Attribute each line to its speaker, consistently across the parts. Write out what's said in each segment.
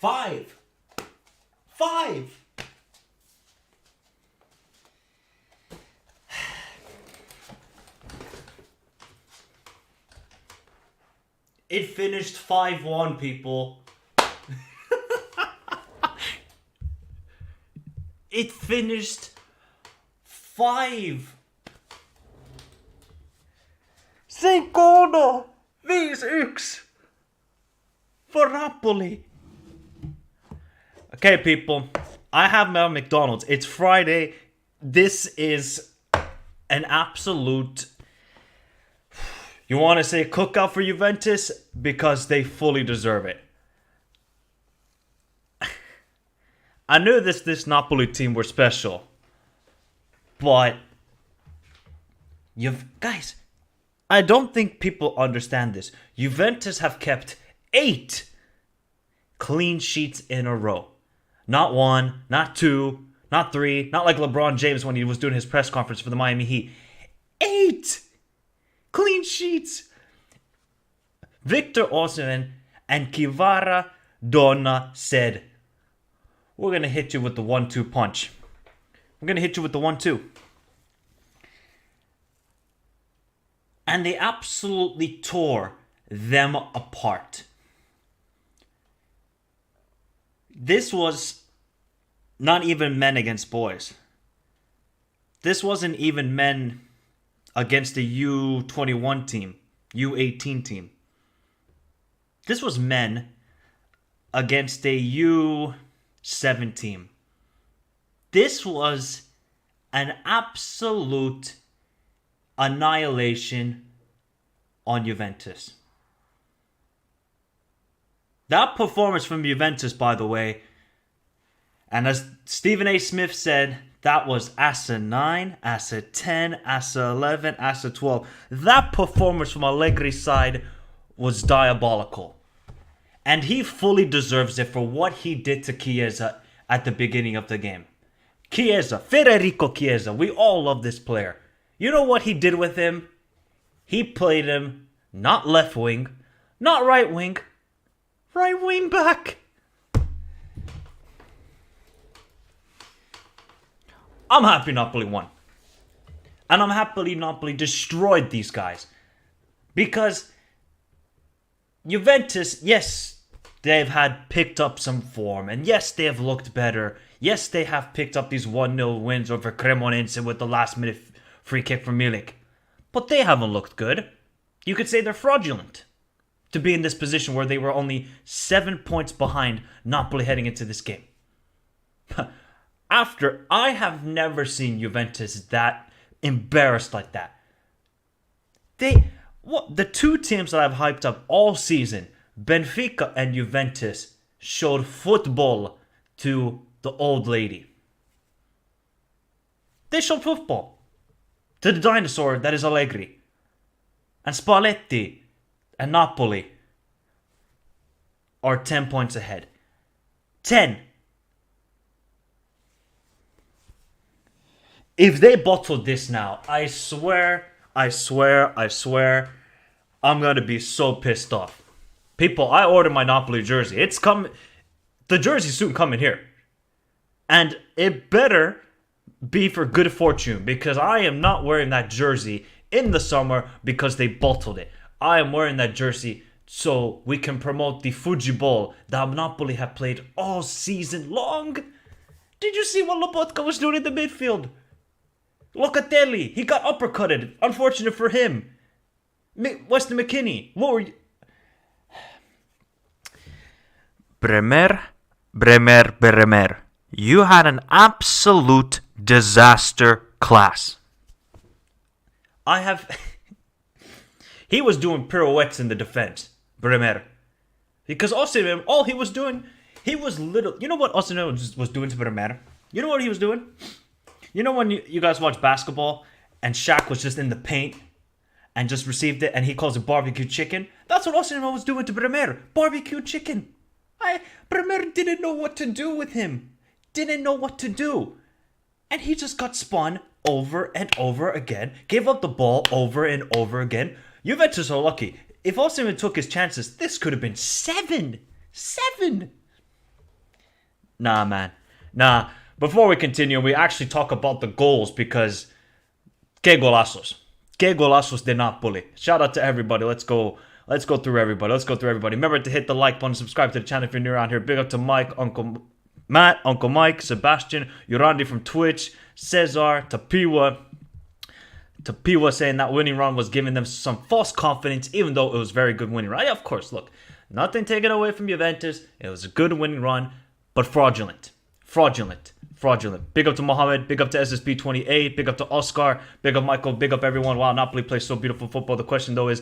Speaker 1: Five. It finished 5-1, people. It finished 5-1 for Napoli. Okay, people, I have my McDonald's. It's Friday. This is an absolute, you want to say, cookout for Juventus, because they fully deserve it. I knew this Napoli team were special, but guys, I don't think people understand this. Juventus have kept 8 clean sheets in a row. Not 1, not 2, not 3, not like LeBron James when he was doing his press conference for the Miami Heat. 8 clean sheets. Victor Osimhen and Kvaradona said, "We're going to hit you with the 1-2 punch. We're going to hit you with the 1-2. And they absolutely tore them apart. This was not even men against boys. This wasn't even men against the U21 team, U18 team. This was men against a U7 team. This was an absolute annihilation on Juventus. That performance from Juventus, by the way, and as Stephen A. Smith said, that was ASA 9, ASA 10, ASA 11, ASA 12. That performance from Allegri's side was diabolical. And he fully deserves it for what he did to Chiesa at the beginning of the game. Chiesa, Federico Chiesa, we all love this player. You know what he did with him? He played him not left wing, not right wing back. I'm happy Napoli won. And I'm happy Napoli destroyed these guys. Because Juventus, yes, they've had picked up some form. And yes, they have looked better. Yes, they have picked up these 1-0 wins over Cremonense with the last minute free kick from Milik. But they haven't looked good. You could say they're fraudulent to be in this position where they were only 7 points behind Napoli heading into this game. I have never seen Juventus that embarrassed like that. The two teams that I've hyped up all season, Benfica and Juventus, showed football to the old lady. They showed football to the dinosaur that is Allegri. And Spalletti and Napoli are 10 points ahead. 10. If they bottle this now, I swear, I'm going to be so pissed off. People, I ordered my Napoli jersey. It's coming. The jersey's soon coming here. And it better be for good fortune, because I am not wearing that jersey in the summer because they bottled it. I am wearing that jersey so we can promote the Fuji Bowl that Napoli have played all season long. Did you see what Lobotka was doing in the midfield? Locatelli, he got uppercutted. Unfortunate for him. Weston McKennie, what were you? Bremer. You had an absolute disaster class. He was doing pirouettes in the defense, Bremer. Because Osimhen, all he was doing, he was little. You know what Osimhen was doing to Bremer? You know what he was doing? You know when you guys watch basketball and Shaq was just in the paint and just received it and he calls it barbecue chicken? That's what Osimhen was doing to Bremer. Barbecue chicken. Bremer didn't know what to do with him. Didn't know what to do. And he just got spun over and over again. Gave up the ball over and over again. Juventus are lucky. If Osimhen took his chances, this could have been 7. 7. Nah, man. Nah. Before we continue, we actually talk about the goals because que golazos. Que golazos de Napoli. Shout out to everybody. Let's go through everybody. Remember to hit the like button, subscribe to the channel if you're new around here. Big up to Mike, Uncle Matt, Uncle Mike, Sebastian, Yorandi from Twitch, Cesar, Tapiwa saying that winning run was giving them some false confidence, even though it was very good winning run. Yeah, of course, look, nothing taken away from Juventus. It was a good winning run, but fraudulent. Big up to Mohammed, big up to SSB28, big up to Oscar, big up Michael, big up everyone. Wow, Napoli plays so beautiful football. The question though is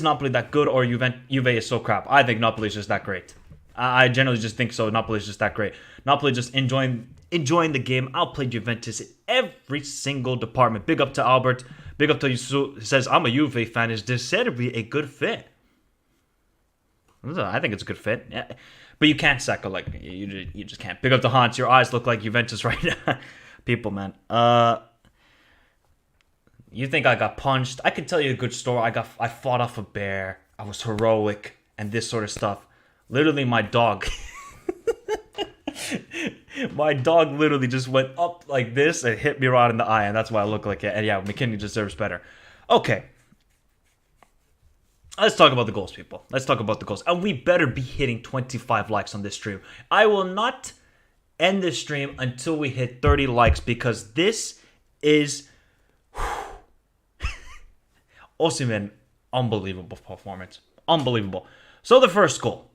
Speaker 1: Napoli that good or Juve is so crap? I think Napoli is just that great. I generally just think so. Napoli is just that great. Napoli just enjoying the game. Outplayed Juventus in every single department. Big up to Albert. Big up to Yusu. Says, I'm a Juve fan. Is this said to be a good fit? I think it's a good fit. Yeah. But you can't Saka like you just can't. Big up to Hans. Your eyes look like Juventus right now. People, man. You think I got punched? I can tell you a good story. I fought off a bear. I was heroic and this sort of stuff. Literally, my dog. My dog literally just went up like this and hit me right in the eye, and that's why I look like it. And yeah, McKinney deserves better. Okay. Let's talk about the goals, people. Let's talk about the goals. And we better be hitting 25 likes on this stream. I will not end this stream until we hit 30 likes because this is Osimhen, unbelievable performance. Unbelievable. So the first goal.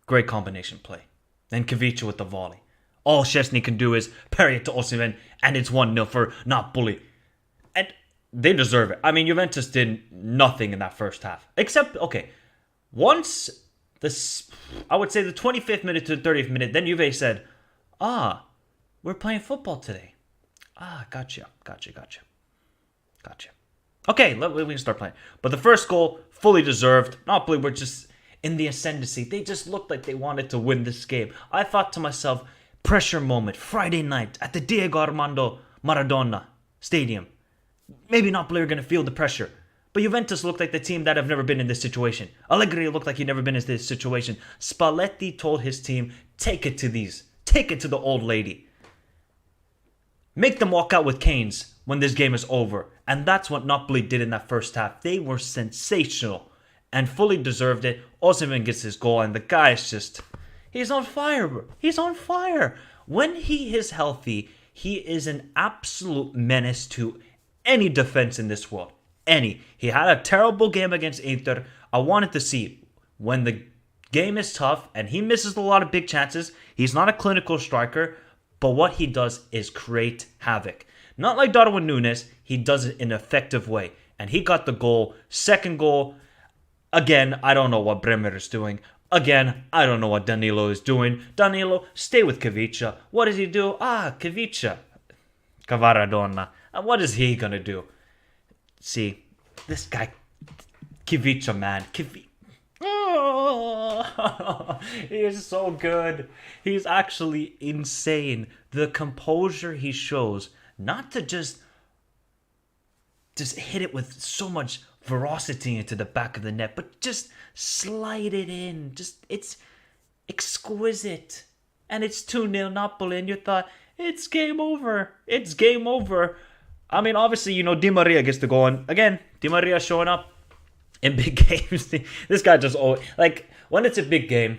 Speaker 1: Great combination play. Then Kvaradona with the volley. All Szczesny can do is parry it to Osimhen, and it's 1-0 for Napoli. And they deserve it. I mean, Juventus did nothing in that first half. Except, okay, once I would say the 25th minute to the 30th minute, then Juve said, we're playing football today. Gotcha. Okay, we can start playing. But the first goal, fully deserved. Napoli were just in the ascendancy. They just looked like they wanted to win this game. I thought to myself, pressure moment, Friday night at the Diego Armando Maradona Stadium. Maybe Napoli are going to feel the pressure. But Juventus looked like the team that have never been in this situation. Allegri looked like he'd never been in this situation. Spalletti told his team, take it to the old lady. Make them walk out with canes when this game is over. And that's what Napoli did in that first half. They were sensational and fully deserved it. Osimhen gets his goal, and the guy is just, he's on fire, bro. He's on fire. When he is healthy, he is an absolute menace to any defense in this world. Any. He had a terrible game against Inter. I wanted to see when the game is tough and he misses a lot of big chances. He's not a clinical striker, but what he does is create havoc. Not like Darwin Núñez, he does it in an effective way. And he got the goal. Second goal, again, I don't know what Bremer is doing. Again, I don't know what Danilo is doing. Danilo, stay with Kvaradona. What does he do? Kvaradona. Kvaradona. And what is he going to do? See, this guy, Kvaradona, man. He is so good. He's actually insane. The composure he shows, not to just hit it with so much ferocity into the back of the net, but just slide it in. It's exquisite. And it's 2-0 Napoli, and you thought, it's game over. It's game over. I mean, obviously, Di Maria gets the goal. And again, Di Maria showing up in big games. This guy just always, like, when it's a big game,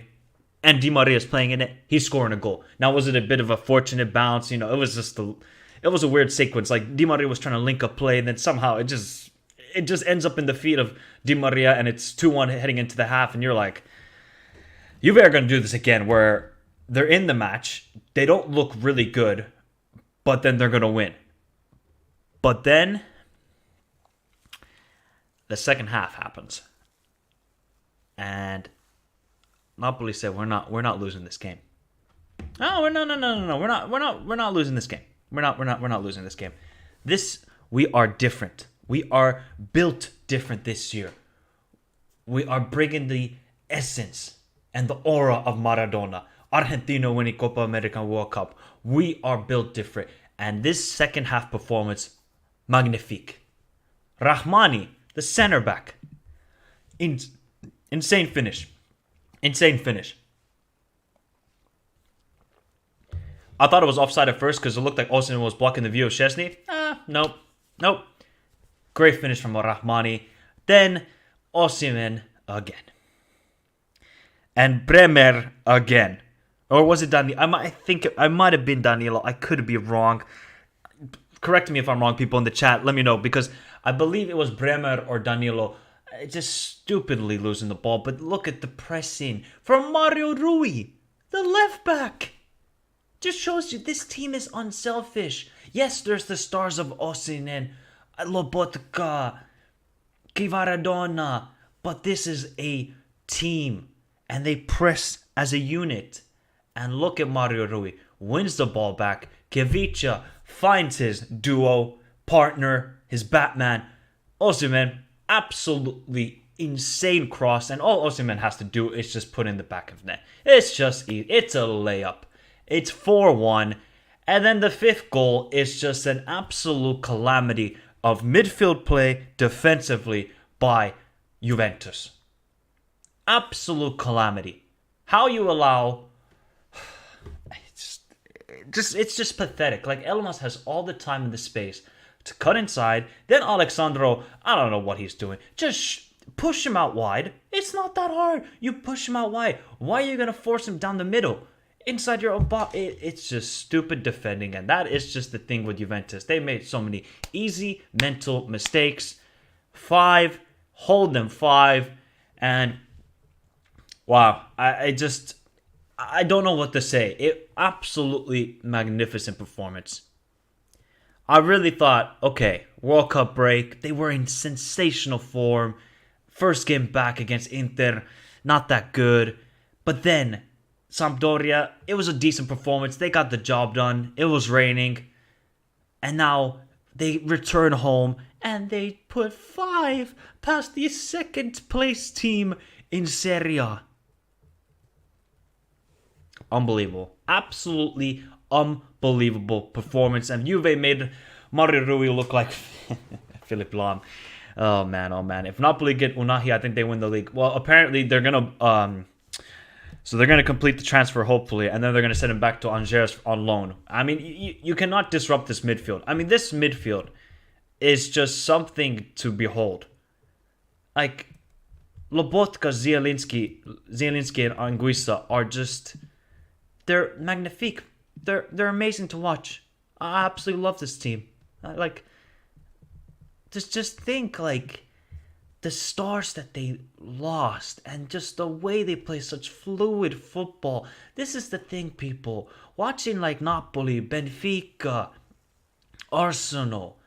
Speaker 1: and Di Maria's playing in it, he's scoring a goal. Now, was it a bit of a fortunate bounce? It was just it was a weird sequence. Like Di Maria was trying to link up play, and then somehow it just ends up in the feet of Di Maria, and it's 2-1 heading into the half, and you're like, Juve are going to do this again, where they're in the match, they don't look really good, but then they're going to win. But then the second half happens, and Napoli said, "We're not losing this game." Oh, no, we're not losing this game. We're not losing this game. We are different. We are built different this year. We are bringing the essence and the aura of Maradona. Argentina winning Copa America World Cup. We are built different. And this second half performance, magnifique. Rahmani, the center back. Insane finish. I thought it was offside at first because it looked like Osimhen was blocking the view of Szczesny. Nope. Great finish from Rahmani. Then Osimhen again. And Bremer again. Or was it Danilo? I think it might have been Danilo. I could be wrong. Correct me if I'm wrong, people in the chat. Let me know, because I believe it was Bremer or Danilo just stupidly losing the ball. But look at the pressing from Mario Rui, the left back. Just shows you this team is unselfish. Yes, there's the stars of Osimhen, Lobotka, Kvaradona, but this is a team, and they press as a unit. And look at Mario Rui, wins the ball back. Kvaradona finds his duo partner, his Batman. Osimhen, absolutely insane cross, and all Osimhen has to do is just put in the back of net. It's a layup. It's 4-1, and then the fifth goal is just an absolute calamity of midfield play defensively by Juventus. Absolute calamity. How you allow... It's just pathetic. Like, Elmas has all the time in the space to cut inside. Then Alexandro, I don't know what he's doing. Just push him out wide. It's not that hard. You push him out wide. Why are you going to force him down the middle? Inside your own box. It's just stupid defending, and that is just the thing with Juventus. They made so many easy mental mistakes. 5, hold them 5, and wow, I don't know what to say. Absolutely magnificent performance. I really thought, okay, World Cup break, they were in sensational form. First game back against Inter, not that good, but then Sampdoria, it was a decent performance. They got the job done. It was raining. And now they return home and they put 5 past the second place team in Serie A. Unbelievable. Absolutely unbelievable performance. And Juve made Mario Rui look like Philipp Lahm. Oh man. If Napoli get Unahi, I think they win the league. Well, apparently they're going to... So they're going to complete the transfer, hopefully, and then they're going to send him back to Angers on loan. I mean, you cannot disrupt this midfield. I mean, this midfield is just something to behold. Like, Lobotka, Zielinski, and Anguissa are just... They're magnifique. They're amazing to watch. I absolutely love this team. Just think, like... the stars that they lost and just the way they play such fluid football. This is the thing, people. Watching like Napoli, Benfica, Arsenal,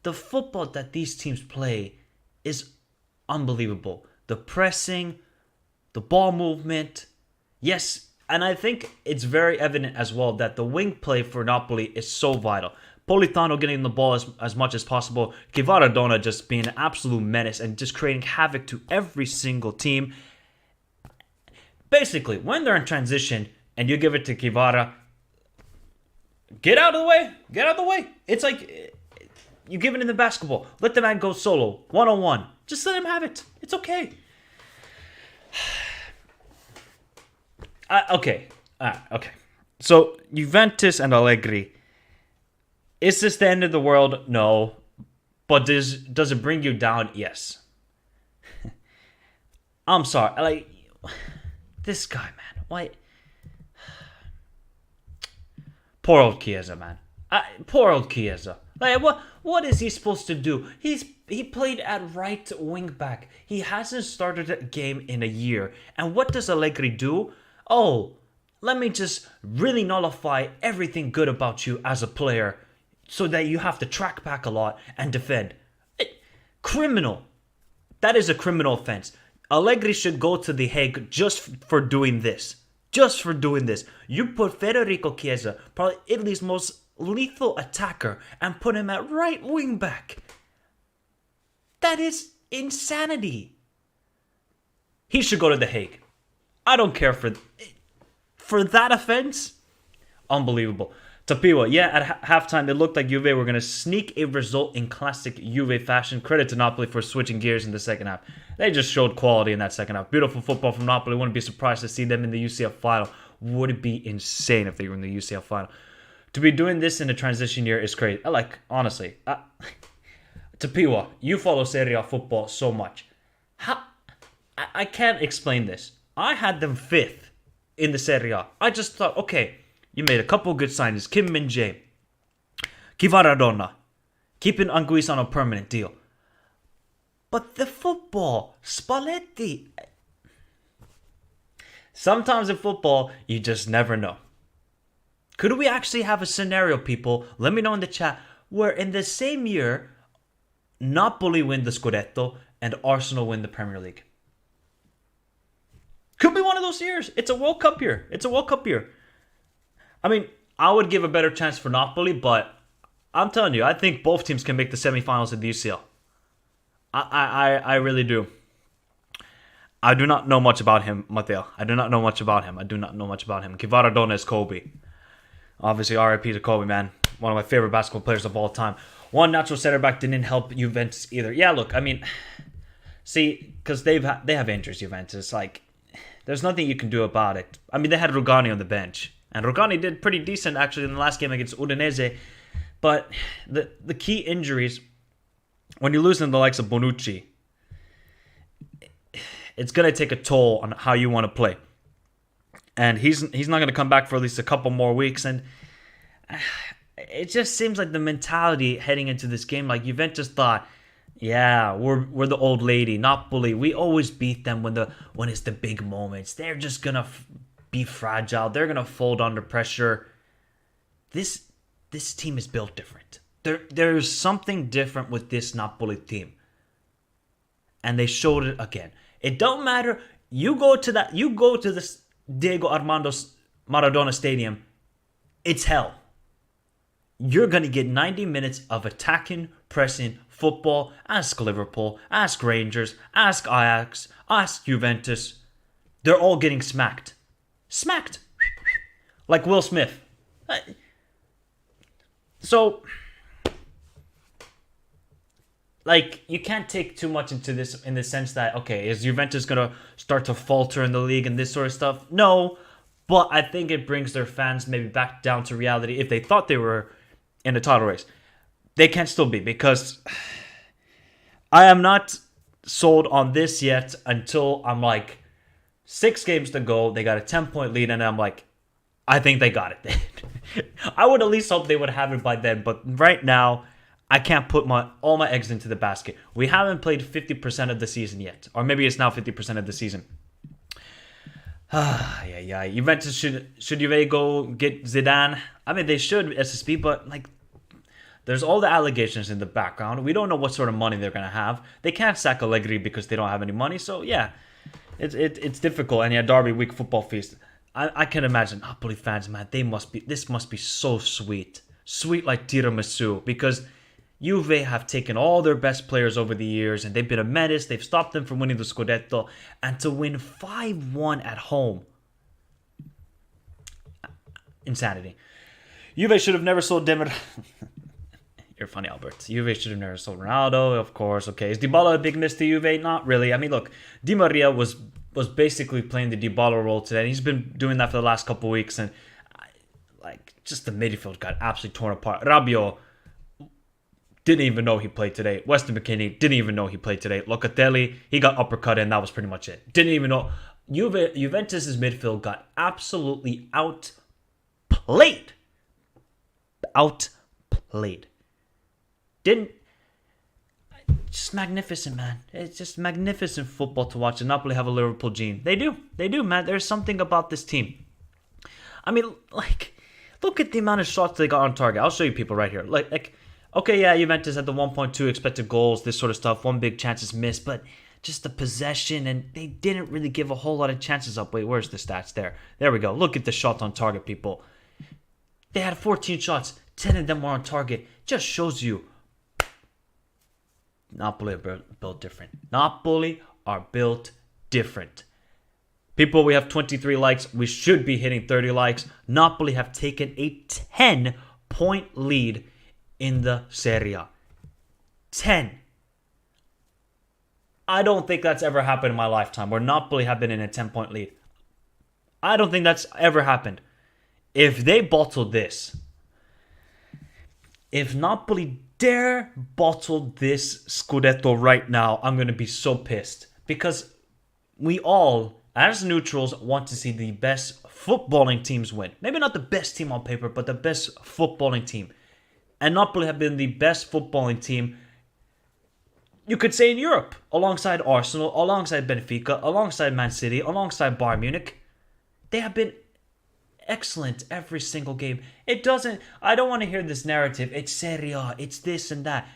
Speaker 1: the football that these teams play is unbelievable. The pressing, the ball movement. Yes, and I think it's very evident as well that the wing play for Napoli is so vital. Politano getting the ball as much as possible. Kvaradona just being an absolute menace and just creating havoc to every single team. Basically, when they're in transition and you give it to Kvara, get out of the way. Get out of the way. It's like you give it in the basketball. Let the man go solo, one-on-one. Just let him have it. It's okay. Okay. So, Juventus and Allegri. Is this the end of the world? No. But does it bring you down? Yes. I'm sorry. Like, this guy, man. Poor old Chiesa, man. Poor old Chiesa. Like, what is he supposed to do? He played at right wing back. He hasn't started a game in a year. And what does Allegri do? Oh, let me just really nullify everything good about you as a player so that you have to track back a lot and defend. Criminal. That is a criminal offense. Allegri should go to The Hague just for doing this. Just for doing this. You put Federico Chiesa, probably Italy's most lethal attacker, and put him at right wing back. That is insanity. He should go to The Hague. I don't care for that offense. Unbelievable. Tapiwa, yeah, at halftime it looked like Juve were going to sneak a result in classic Juve fashion. Credit to Napoli for switching gears in the second half. They just showed quality in that second half. Beautiful football from Napoli. Wouldn't be surprised to see them in the UCL final. Would it be insane if they were in the UCL final? To be doing this in a transition year is crazy. Honestly, Tapiwa, you follow Serie A football so much. I can't explain this. I had them 5th in the Serie A. I just thought, okay, you made a couple good signings. Kim Min-jae, Kvaradona, keeping Anguissa on a permanent deal. But the football, Spalletti. Sometimes in football, you just never know. Could we actually have a scenario, people? Let me know in the chat, where in the same year, Napoli win the Scudetto and Arsenal win the Premier League. Could be one of those years. It's a World Cup year. It's a World Cup year. I mean, I would give a better chance for Napoli, but I'm telling you, I think both teams can make the semifinals of the UCL. I really do. I do not know much about him, Matteo. I do not know much about him. Kvaradona is Kobe. Obviously, RIP to Kobe, man. One of my favorite basketball players of all time. One natural center back didn't help Juventus either. Yeah, look, I mean, see, because they have injuries, Juventus. Like, there's nothing you can do about it. I mean, they had Rugani on the bench. And Rugani did pretty decent, actually, in the last game against Udinese. But the key injuries, when you're losing the likes of Bonucci, it's going to take a toll on how you want to play. And he's not going to come back for at least a couple more weeks. And it just seems like the mentality heading into this game, like Juventus thought, yeah, we're the old lady. Napoli, we always beat them when it's the big moments. They're just going to be fragile. They're going to fold under pressure. This team is built different. There's something different with this Napoli team. And they showed it again. It don't matter. You go to this Diego Armando Maradona Stadium, it's hell. You're going to get 90 minutes of attacking, pressing football. Ask Liverpool, ask Rangers, ask Ajax, ask Juventus. They're all getting smacked. Smacked. Like Will Smith. So, like, you can't take too much into this in the sense that, okay, is Juventus going to start to falter in the league and this sort of stuff? No, but I think it brings their fans maybe back down to reality if they thought they were in a title race. They can still be, because I am not sold on this yet until I'm like 6 games to go. They got a 10-point lead, and I'm like, I think they got it. I would at least hope they would have it by then, but right now, I can't put all my eggs into the basket. We haven't played 50% of the season yet. Or maybe it's now 50% of the season. Yeah. Juventus should Juve go get Zidane? I mean, they should, SSP, but like, there's all the allegations in the background. We don't know what sort of money they're going to have. They can't sack Allegri because they don't have any money. So, yeah, it's difficult. And yeah, Derby week football feast. I can imagine Napoli fans, man, this must be so sweet. Sweet like tiramisu, because Juve have taken all their best players over the years, and they've been a menace. They've stopped them from winning the Scudetto, and to win 5-1 at home. Insanity. Juve should have never sold Demir. You're funny, Albert. Juve should have never sold Ronaldo, of course. Okay, is Dybala a big miss to Juve? Not really. I mean, look, Di Maria was basically playing the Dybala role today, and he's been doing that for the last couple of weeks, and like, just the midfield got absolutely torn apart. Rabiot didn't even know he played today. Weston McKennie didn't even know he played today. Locatelli, he got uppercut and that was pretty much it. Didn't even know. Juventus' midfield got absolutely outplayed outplayed. Didn't Just magnificent, man. It's just magnificent football to watch. And Napoli have a Liverpool gene. They do, man. There's something about this team. I mean, like, look at the amount of shots they got on target. I'll show you people right here. Okay, yeah, Juventus had the 1.2 expected goals, this sort of stuff. One big chance is missed, but just the possession, and they didn't really give a whole lot of chances up. Wait, where's the stats there? There we go. Look at the shot on target, people. They had 14 shots. 10 of them were on target. Just shows you Napoli are built different. Napoli are built different. People, we have 23 likes. We should be hitting 30 likes. Napoli have taken a 10-point lead in the Serie A. 10. I don't think that's ever happened in my lifetime where Napoli have been in a 10-point lead. I don't think that's ever happened. If they bottle this, if Napoli dare bottle this Scudetto right now, I'm going to be so pissed. Because we all, as neutrals, want to see the best footballing teams win. Maybe not the best team on paper, but the best footballing team. And Napoli have been the best footballing team, you could say, in Europe. Alongside Arsenal, alongside Benfica, alongside Man City, alongside Bayern Munich. They have been excellent every single game. I don't want to hear this narrative. It's Serie A, it's this and that.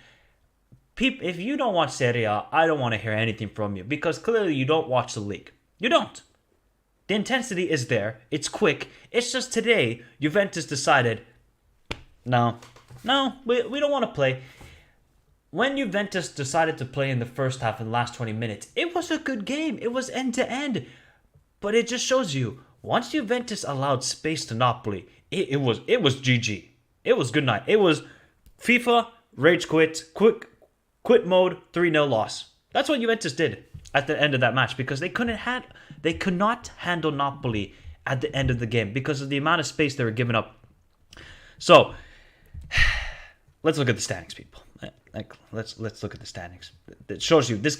Speaker 1: If you don't watch Serie A, I don't want to hear anything from you. Because clearly you don't watch the league. You don't. The intensity is there. It's quick. It's just today, Juventus decided, no, we don't want to play. When Juventus decided to play in the first half in the last 20 minutes, it was a good game. It was end to end. But it just shows you, once Juventus allowed space to Napoli, it was GG. It was good night. It was FIFA, rage quit mode, 3-0 loss. That's what Juventus did at the end of that match because they could not handle Napoli at the end of the game because of the amount of space they were giving up. So, let's look at the standings, people. Let's look at the standings. It shows you this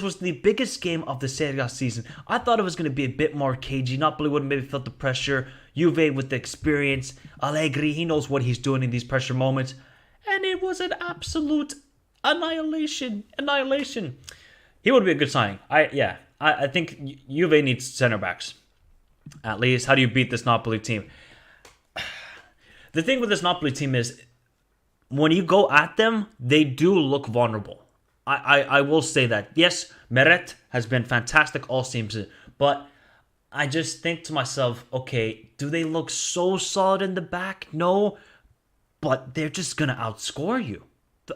Speaker 1: was the biggest game of the Serie A season. I thought it was going to be a bit more cagey. Napoli would have maybe felt the pressure. Juve with the experience. Allegri, he knows what he's doing in these pressure moments. And it was an absolute annihilation. He would be a good signing. I think Juve needs center backs. At least, how do you beat this Napoli team? The thing with this Napoli team is, when you go at them, they do look vulnerable. I will say that. Yes, Meret has been fantastic all season, but I just think to myself, okay, do they look so solid in the back? No, but they're just going to outscore you.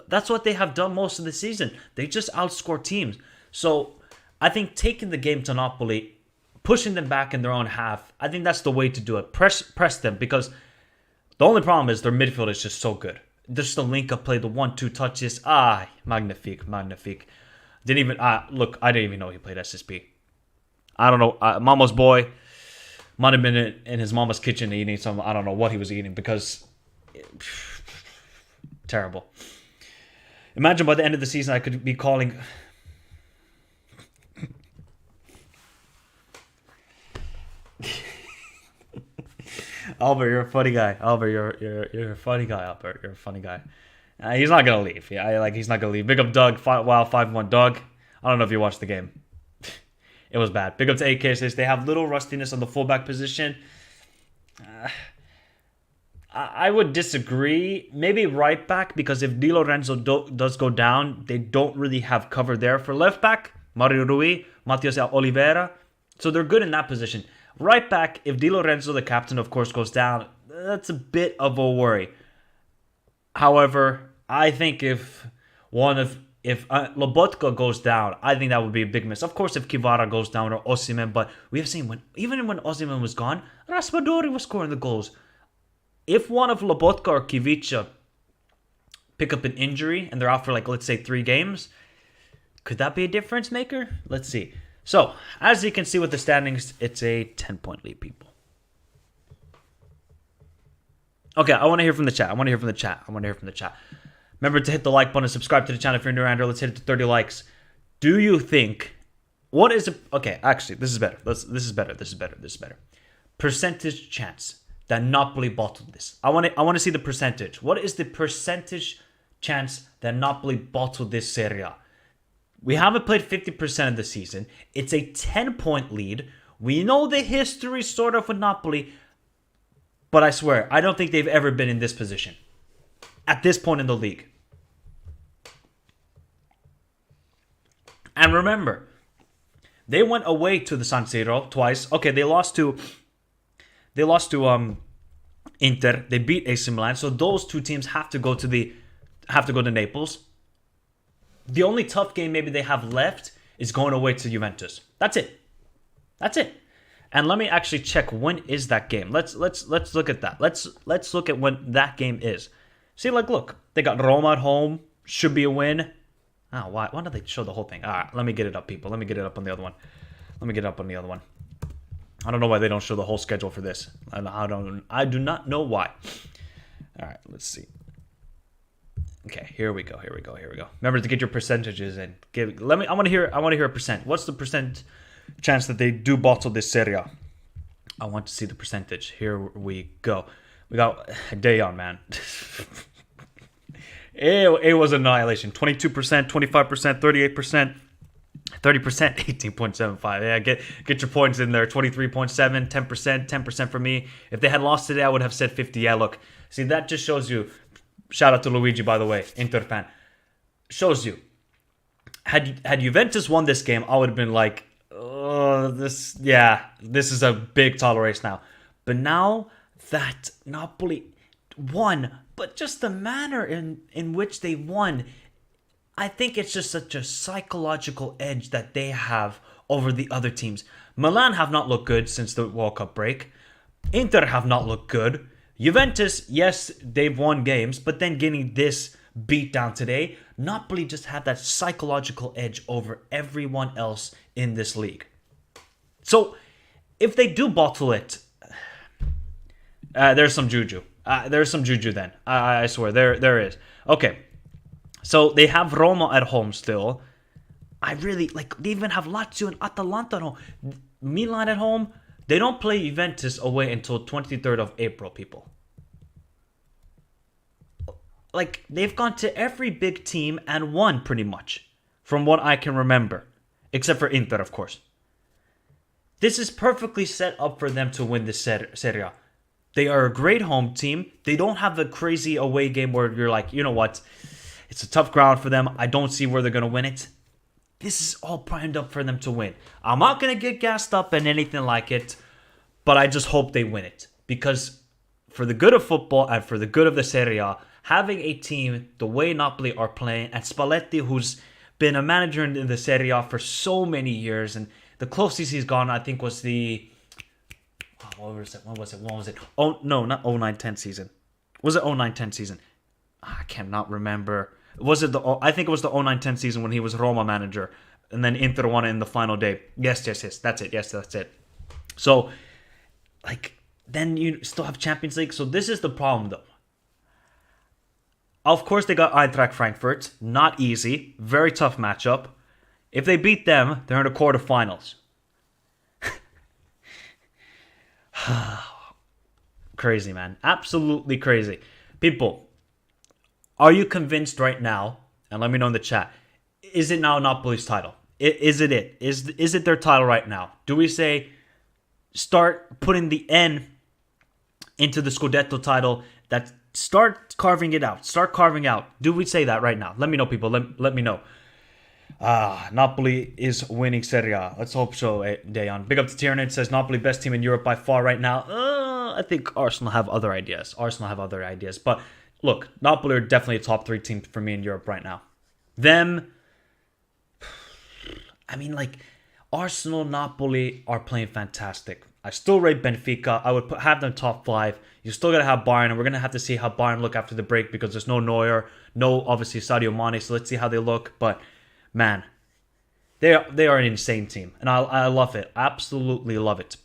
Speaker 1: That's what they have done most of the season. They just outscore teams. So I think taking the game to Napoli, pushing them back in their own half, I think that's the way to do it. Press them, because the only problem is their midfield is just so good. Just the link-up play, the 1-2 touches. Magnifique. Didn't even, I didn't even know he played SSP. I don't know. Mama's boy might have been in his mama's kitchen eating some, I don't know what he was eating because, terrible. Imagine by the end of the season I could be calling... Albert, you're a funny guy. Albert, you're a funny guy. Albert, you're a funny guy. He's not gonna leave. Yeah, he's not gonna leave. Big up Doug. 5-1 Doug. I don't know if you watched the game. It was bad. Big up to AK says they have little rustiness on the fullback position. I would disagree. Maybe right back, because if Di Lorenzo does go down, they don't really have cover there. For left back, Mario Rui, Matias Oliveira. So they're good in that position. Right back, if Di Lorenzo, the captain, of course, goes down, that's a bit of a worry. However, I think if Lobotka goes down, I think that would be a big miss. Of course, if Kvaradona goes down or Osimhen, but we have seen even when Osimhen was gone, Raspadori was scoring the goals. If one of Lobotka or Kivica pick up an injury and they're out for, let's say 3 games, could that be a difference maker? Let's see. So, as you can see with the standings, it's a 10-point lead, people. Okay, I want to hear from the chat. Remember to hit the like button, subscribe to the channel if you're new around here. Let's hit it to 30 likes. Do you think... Okay, actually, this is better. This is better. Percentage chance. that Napoli bottled this. I want to see the percentage. What is the percentage chance that Napoli bottled this Serie A? We haven't played 50% of the season. It's a 10-point lead. We know the history sort of with Napoli, but I swear, I don't think they've ever been in this position at this point in the league. And remember, they went away to the San Siro twice. Okay, they lost to Inter. They beat AC Milan. So those two teams have to go to Naples. The only tough game maybe they have left is going away to Juventus. That's it. And let me actually check, when is that game. Let's look at that. Let's look at when that game is. See, like, look, they got Roma at home. Should be a win. Oh, why don't they show the whole thing? All right, let me get it up, people. Let me get it up on the other one. I don't know why they don't show the whole schedule for this. I do not know why. All right, let's see. Okay, here we go. Remember to get your percentages in. I want to hear a percent. What's the percent chance that they do bottle this Serie A? I want to see the percentage. Here we go. We got Dayon, man. It was annihilation. 22%, 25%, 38%, 30%, 18.75. Yeah, get your points in there. 23.7, 10%, 10% for me. If they had lost today, I would have said 50. Yeah, look. See, that just shows you. Shout out to Luigi, by the way, Inter fan. Shows you. Had Juventus won this game, I would have been like, oh, this is a big tolerance now. But now that Napoli won, but just the manner in which they won, I think it's just such a psychological edge that they have over the other teams. Milan have not looked good since the World Cup break. Inter have not looked good. Juventus, yes, they've won games, but then getting this beat down today, Napoli just had that psychological edge over everyone else in this league. So, if they do bottle it, there's some juju. There's some juju then. I swear, there is. Okay, so they have Roma at home still. They even have Lazio and Atalanta at home. Milan at home. They don't play Juventus away until 23rd of April, people. Like, they've gone to every big team and won, pretty much, from what I can remember. Except for Inter, of course. This is perfectly set up for them to win this Serie A. They are a great home team. They don't have a crazy away game where you're like, you know what? It's a tough ground for them. I don't see where they're going to win it. This is all primed up for them to win. I'm not going to get gassed up and anything like it, but I just hope they win it. Because for the good of football and for the good of the Serie A, having a team the way Napoli are playing, and Spalletti, who's been a manager in the Serie A for so many years, and the closest he's gone, I think, was the... When was it? Oh, no, not 09-10 season. Was it 09-10 season? I cannot remember. Was it I think it was the 09-10 season when he was Roma manager, and then Inter won it in the final day. Yes, that's it. Yes, that's it. So, then you still have Champions League. So this is the problem, though. Of course, they got Eintracht Frankfurt. Not easy. Very tough matchup. If they beat them, they're in the quarterfinals. Crazy, man. Absolutely crazy. People, are you convinced right now, and let me know in the chat, is it now Napoli's title? Is it? Is it their title right now? Do we say start putting the N into the Scudetto title, that start carving it out? Start carving out. Do we say that right now? Let me know, people. Let me know. Napoli is winning Serie A. Let's hope so, Dayon. Big up to Tiernan. Says Napoli best team in Europe by far right now. I think Arsenal have other ideas. But look, Napoli are definitely a top 3 team for me in Europe right now. Arsenal, Napoli are playing fantastic. I still rate Benfica. I would have them top 5. You still got to have Bayern, and we're going to have to see how Bayern look after the break because there's no Neuer, no, obviously, Sadio Mane, so let's see how they look. But, man, they are an insane team, and I love it. Absolutely love it.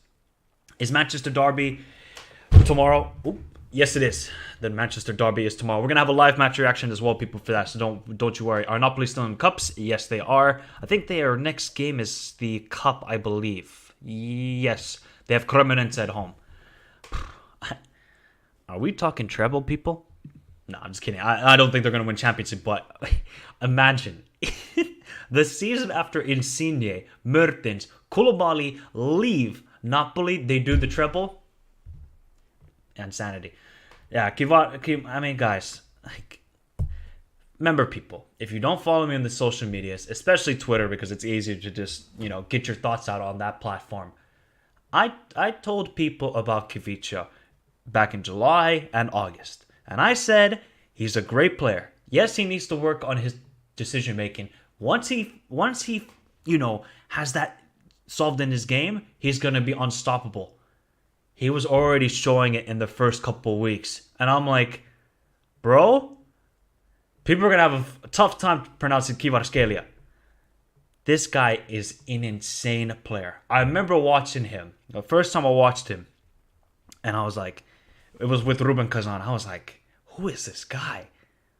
Speaker 1: Is Manchester Derby tomorrow? Ooh, yes, it is. The Manchester Derby is tomorrow. We're going to have a live match reaction as well, people, for that, so don't you worry. Are Napoli still in cups? Yes, they are. I think their next game is the cup, I believe. Yes. They have Cremonense at home. Are we talking treble, people? No, I'm just kidding. I don't think they're going to win championship, but imagine the season after Insigne, Mertens, Koulibaly leave Napoli, they do the treble. Insanity. Yeah, I mean, guys, like, remember, people, if you don't follow me on the social medias, especially Twitter, because it's easier to just, get your thoughts out on that platform. I told people about Kvaradona back in July and August. And I said, he's a great player. Yes, he needs to work on his decision making. Once he has that solved in his game, he's going to be unstoppable. He was already showing it in the first couple of weeks. And I'm like, bro, people are going to have a tough time pronouncing Kvaradona. This guy is an insane player. I remember watching him. The first time I watched him, and I was like, it was with Ruben Kazan. I was like, who is this guy?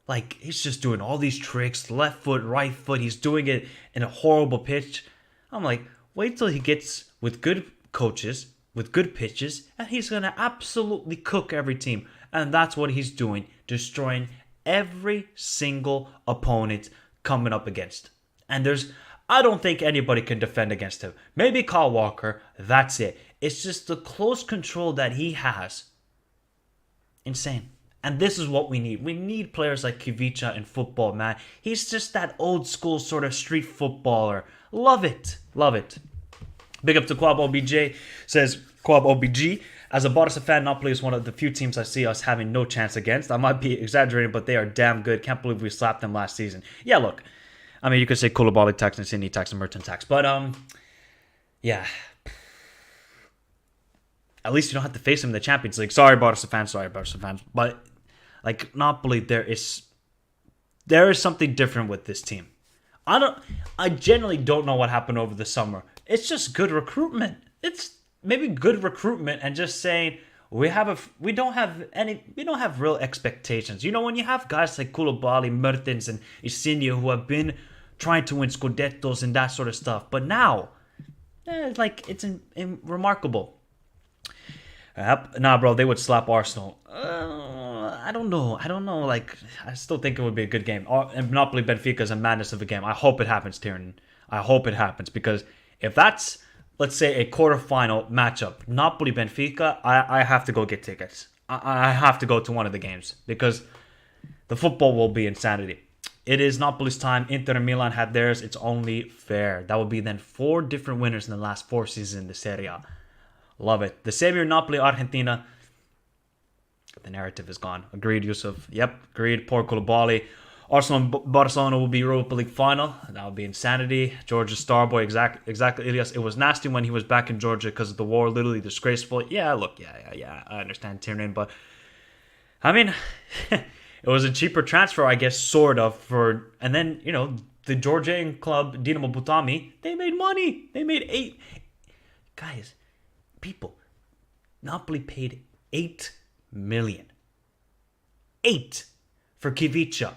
Speaker 1: Like, he's just doing all these tricks, left foot, right foot. He's doing it in a horrible pitch. I'm like, wait till he gets with good coaches, with good pitches, and he's going to absolutely cook every team. And that's what he's doing, destroying every single opponent coming up against. And I don't think anybody can defend against him. Maybe Kyle Walker, that's it. It's just the close control that he has. Insane. And this is what we need. We need players like Kvaradona in football, man. He's just that old school sort of street footballer. Love it. Love it. Big up to Quab OBJ. Says Quab OBG. As a Barca fan, Napoli is one of the few teams I see us having no chance against. I might be exaggerating, but they are damn good. Can't believe we slapped them last season. Yeah, look. I mean, you could say Koulibaly tax and Insigne tax and Mertens tax. But, yeah. At least you don't have to face them in the Champions League. Sorry, Barca fans. But, like, Napoli, there is something different with this team. I generally don't know what happened over the summer. It's just good recruitment. It's maybe good recruitment and just saying we don't have real expectations. When you have guys like Koulibaly, Mertens, and Insigne who have been trying to win Scudettos and that sort of stuff, but now, it's remarkable. Nah, bro, they would slap Arsenal. I don't know. Like, I still think it would be a good game. Napoli Benfica is a madness of a game. I hope it happens, Tiernan. I hope it happens, because if that's, let's say, a quarterfinal matchup, Napoli Benfica, I have to go get tickets. I have to go to one of the games, because the football will be insanity. It is Napoli's time. Inter and Milan had theirs. It's only fair. That would be then 4 different winners in the last 4 seasons in the Serie A. Love it. The savior Napoli, Argentina. The narrative is gone. Agreed, Yusuf. Yep, agreed. Poor Koulibaly. Arsenal and Barcelona will be Europa League final. That would be insanity. Georgia Starboy, exactly, Ilias. It was nasty when he was back in Georgia because of the war. Literally disgraceful. Yeah, look, yeah. I understand Tiernan, but I mean, it was a cheaper transfer, I guess, sort of. And then, the Georgian club, Dinamo Butami, they made money. They made 8. Guys, people, Napoli paid 8 million. 8 for Kvaradona.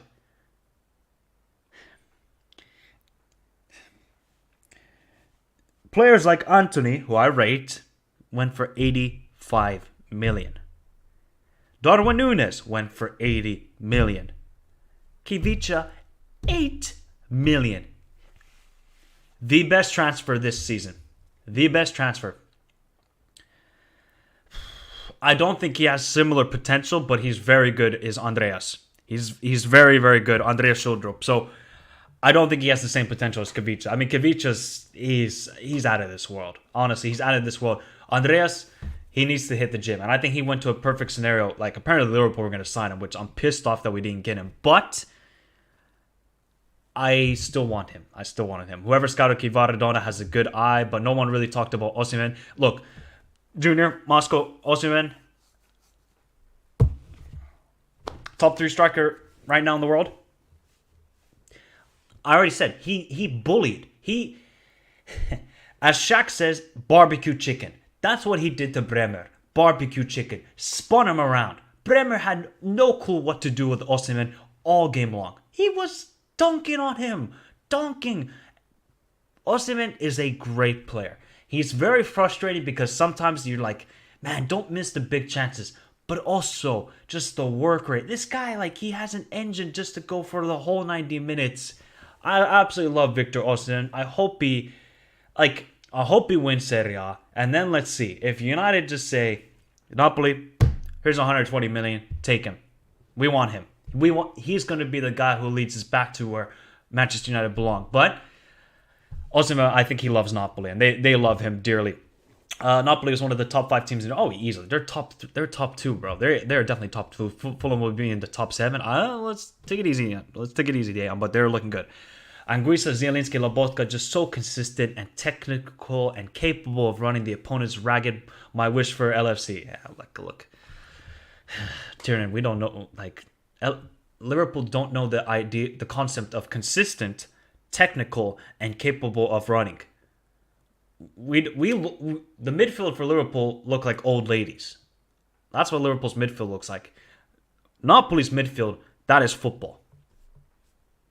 Speaker 1: Players like Anthony, who I rate, went for 85 million. Darwin Núñez went for 80 million. Kvaradona, 8 million. The best transfer this season. The best transfer. I don't think he has similar potential, but he's very good, is Andreas. He's very, very good, Andreas Schildrup. So I don't think he has the same potential as Kvaradona. I mean, Kvaradona, he's out of this world. Honestly, he's out of this world. Andreas, he needs to hit the gym. And I think he went to a perfect scenario. Like, apparently Liverpool were going to sign him, which I'm pissed off that we didn't get him. But I still want him. I still wanted him. Whoever scouted Kvaradona has a good eye, but no one really talked about Osimhen. Look, Junior, Moscow, Osimhen, top 3 striker right now in the world. I already said, he bullied. As Shaq says, barbecue chicken. That's what he did to Bremer. Barbecue chicken. Spun him around. Bremer had no clue what to do with Osimhen all game long. He was dunking on him. Dunking. Osimhen is a great player. He's very frustrating because sometimes you're like, man, don't miss the big chances. but also just the work rate. This guy, like, he has an engine just to go for the whole 90 minutes. I absolutely love Victor Osimhen. I hope he wins Serie A. And then let's see. If United just say, Napoli, here's 120 million, take him. We want him. He's going to be the guy who leads us back to where Manchester United belong. But Osimhen, I think he loves Napoli, and they love him dearly. Napoli is one of the top 5 teams easily. They're top 2, bro. They're definitely top 2. Fulham will be in the top 7. Let's take it easy. But they're looking good. Anguissa, Zielinski, Lobotka, just so consistent and technical and capable of running the opponent's ragged. My wish for LFC. Yeah, look. Tiernan, we don't know. Liverpool don't know the concept of consistent, technical, and capable of running. The midfield for Liverpool look like old ladies. That's what Liverpool's midfield looks like. Napoli's midfield, that is football.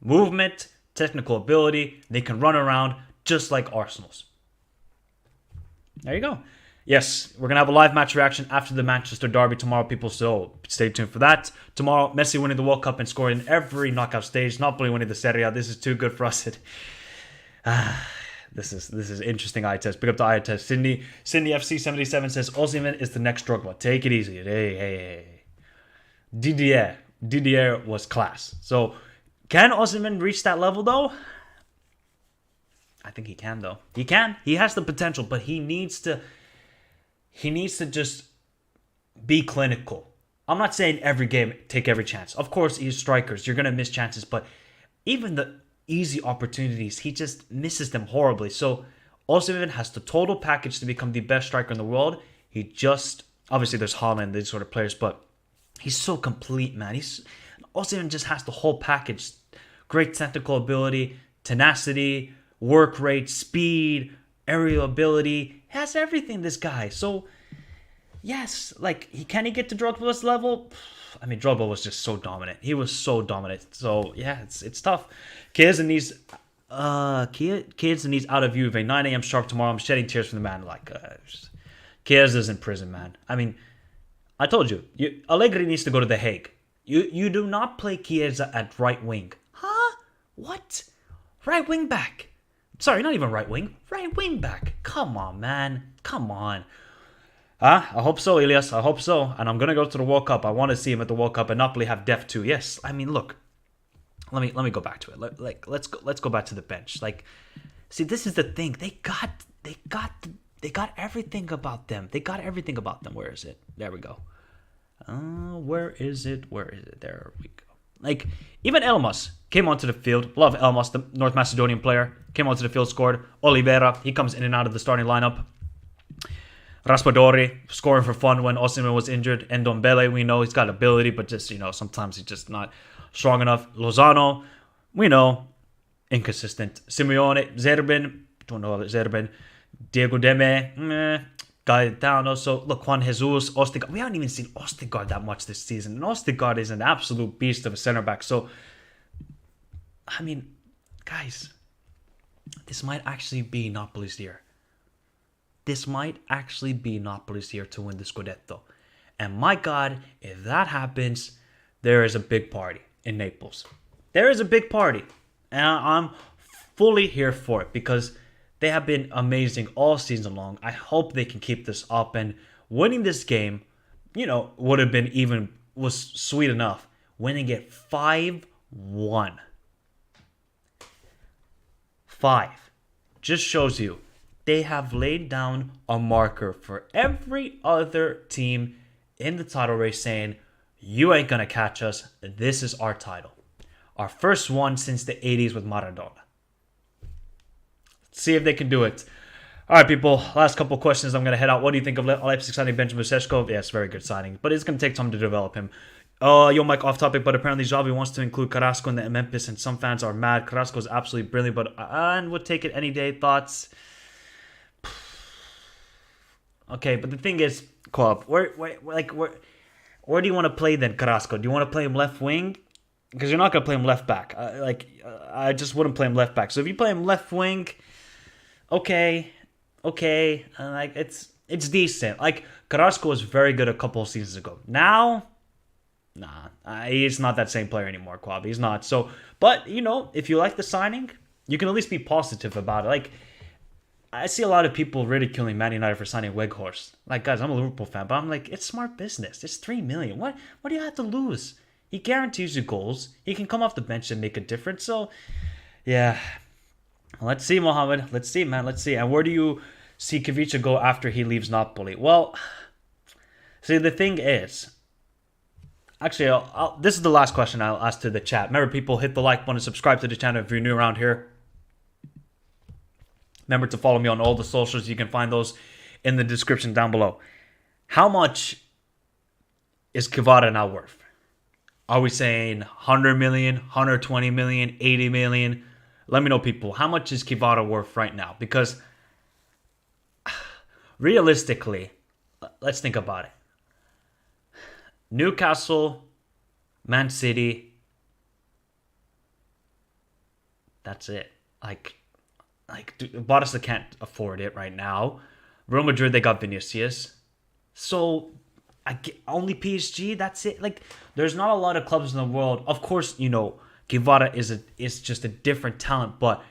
Speaker 1: Movement, technical ability, they can run around just like Arsenal's. There you go. Yes, we're going to have a live match reaction after the Manchester derby tomorrow, people, so stay tuned for that. Tomorrow, Messi winning the World Cup and scoring in every knockout stage. Napoli winning the Serie A. This is too good for us. This is interesting eye test. Pick up the eye test. Sydney FC 77 says Osimhen is the next Drogba. Take it easy. Hey. Didier was class. So can Osimhen reach that level though? I think he can though. He can. He has the potential, but he needs to just be clinical. I'm not saying every game take every chance. Of course, he's strikers. You're gonna miss chances, but even the easy opportunities, he just misses them horribly. So Osimhen has the total package to become the best striker in the world. He just, obviously there's Haaland, these sort of players, but he's so complete, man. Osimhen just has the whole package. Great technical ability, tenacity, work rate, speed, aerial ability. He has everything, this guy. So yes, can he get to Drogba's level? I mean, Drogba was just so dominant. He was so dominant. So yeah, it's tough. Chiesa needs out of Juve. 9 a.m. sharp tomorrow. I'm shedding tears from the man. Chiesa's in prison, man. I mean, I told you, Allegri needs to go to The Hague. You do not play Chiesa at right wing. Huh? What? Right wing back. Sorry, not even right wing. Right wing back. Come on, man. Come on. I hope so, Elias. I hope so. And I'm going to go to the World Cup. I want to see him at the World Cup. And Napoli have depth too. Yes. I mean, look. Let me go back to it. Let's go back to the bench. See, this is the thing. They got everything about them. They got everything about them. Where is it? There we go. Where is it? There we go. Even Elmas came onto the field. Love Elmas, the North Macedonian player. Came onto the field, scored. Oliveira, he comes in and out of the starting lineup. Raspadori, scoring for fun when Osimhen was injured. Ndombele, we know he's got ability, but just, sometimes he's just not strong enough. Lozano, we know, inconsistent. Simeone, Zerbin, don't know Zerbin. Diego Deme, Gaetano. So, look, Juan Jesus, Ostigard. We haven't even seen Ostigard that much this season. And Ostigard is an absolute beast of a center back. So, I mean, guys, this might actually be Napoli's year. This might actually be Napoli's year to win the Scudetto. And my God, if that happens, there is a big party in Naples. There is a big party. And I'm fully here for it because they have been amazing all season long. I hope they can keep this up. And winning this game, was sweet enough. Winning it 5-1. 5. Just shows you they have laid down a marker for every other team in the title race saying, you ain't gonna catch us. This is our title. Our first one since the 80s with Maradona. Let's see if they can do it. All right, people. Last couple questions. I'm going to head out. What do you think of Leipzig signing Benjamin Sesko? Yes, very good signing. But it's going to take time to develop him. Mike, off topic, but apparently Xavi wants to include Carrasco in the Memphis, and some fans are mad. Carrasco is absolutely brilliant, but and would take it any day. Thoughts? Okay, but the thing is, Coop, where do you want to play then, Carrasco? Do you want to play him left wing? Because you're not going to play him left back. I just wouldn't play him left back. So if you play him left wing, okay. It's It's decent. Like, Carrasco was very good a couple of seasons ago. Now, nah, he's not that same player anymore, Quab. He's not. So, but, if you like the signing, you can at least be positive about it. Like, I see a lot of people ridiculing Man United for signing Weghorst. Like, guys, I'm a Liverpool fan, but I'm like, it's smart business. It's $3 million. What do you have to lose? He guarantees you goals. He can come off the bench and make a difference. So, yeah. Let's see, Mohamed. Let's see, man. Let's see. And where do you see Kvaradona go after he leaves Napoli? Well, see, the thing is, actually, this is the last question I'll ask to the chat. Remember, people, hit the like button, subscribe to the channel if you're new around here. Remember to follow me on all the socials. You can find those in the description down below. How much is Kvara now worth? Are we saying 100 million, 120 million, 80 million? Let me know, people. How much is Kvara worth right now? Because realistically, let's think about it. Newcastle, Man City, that's it. Like Barca can't afford it right now. Real Madrid, they got Vinicius. So, only PSG, that's it. Like, there's not a lot of clubs in the world. Of course, Kvara is just a different talent, but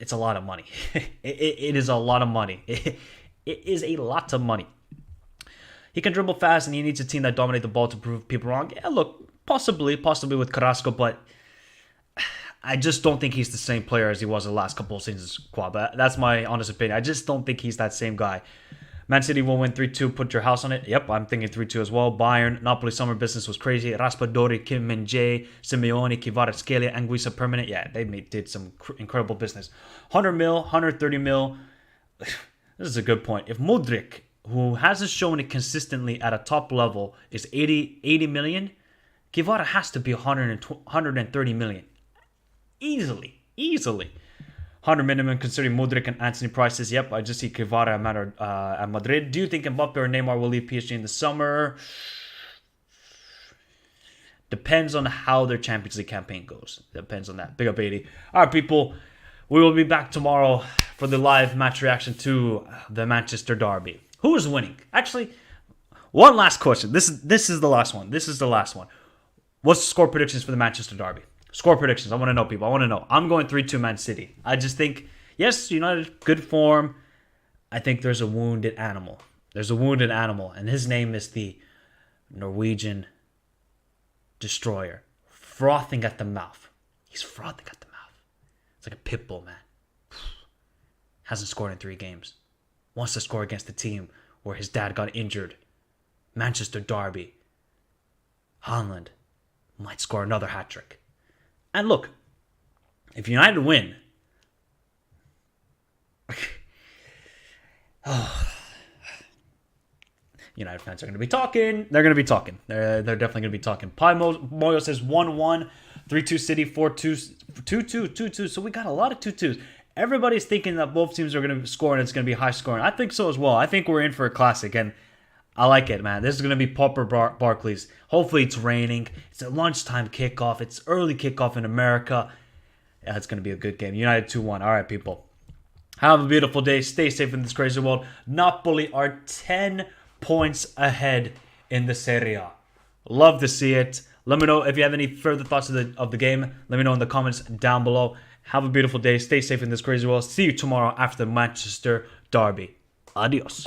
Speaker 1: it's a lot of money. It is a lot of money. It is a lot of money. He can dribble fast, and he needs a team that dominate the ball to prove people wrong. Yeah, look, possibly with Carrasco, but I just don't think he's the same player as he was the last couple of seasons. That's my honest opinion. I just don't think he's that same guy. Man City will win 3-2. Put your house on it. Yep, I'm thinking 3-2 as well. Bayern, Napoli summer business was crazy. Raspadori, Kim Min-jae, Simeone, Kvaratskhelia, Anguissa permanent. Yeah, they did some incredible business. 100 mil, 130 mil. This is a good point. If Mudryk, who hasn't shown it consistently at a top level, is 80 million, Kvara has to be 130 million. Easily. 100 minimum considering Mudryk and Anthony prices. Yep, I just see Kvara at Madrid. Do you think Mbappe or Neymar will leave PSG in the summer? Depends on how their Champions League campaign goes. Depends on that. Big up 80. All right, people. We will be back tomorrow for the live match reaction to the Manchester derby. Who is winning? Actually, one last question. This is the last one. What's the score predictions for the Manchester derby? Score predictions. I want to know, people. I want to know. I'm going 3-2 Man City. I just think, yes, United, good form. I think there's a wounded animal. And his name is the Norwegian Destroyer. Frothing at the mouth. He's frothing at the mouth. It's like a pit bull, man. Hasn't scored in 3 games. Wants to score against the team where his dad got injured. Manchester derby. Haaland might score another hat-trick. And look, if United win, United fans are going to be talking. They're going to be talking. They're definitely going to be talking. Pi Moyo says 1-1, 3-2 City, 4-2, 2-2, 2-2. So we got a lot of 2-2s. Everybody's thinking that both teams are going to score and it's going to be high scoring. I think so as well. I think we're in for a classic, and I like it, man. This is going to be Popper Barclays. Hopefully it's raining. It's a lunchtime kickoff. It's early kickoff in America. Yeah, it's going to be a good game. United 2-1. All right, people. Have a beautiful day. Stay safe in this crazy world. Napoli are 10 points ahead in the Serie A. Love to see it. Let me know if you have any further thoughts of the game. Let me know in the comments down below. Have a beautiful day. Stay safe in this crazy world. See you tomorrow after the Manchester derby. Adios.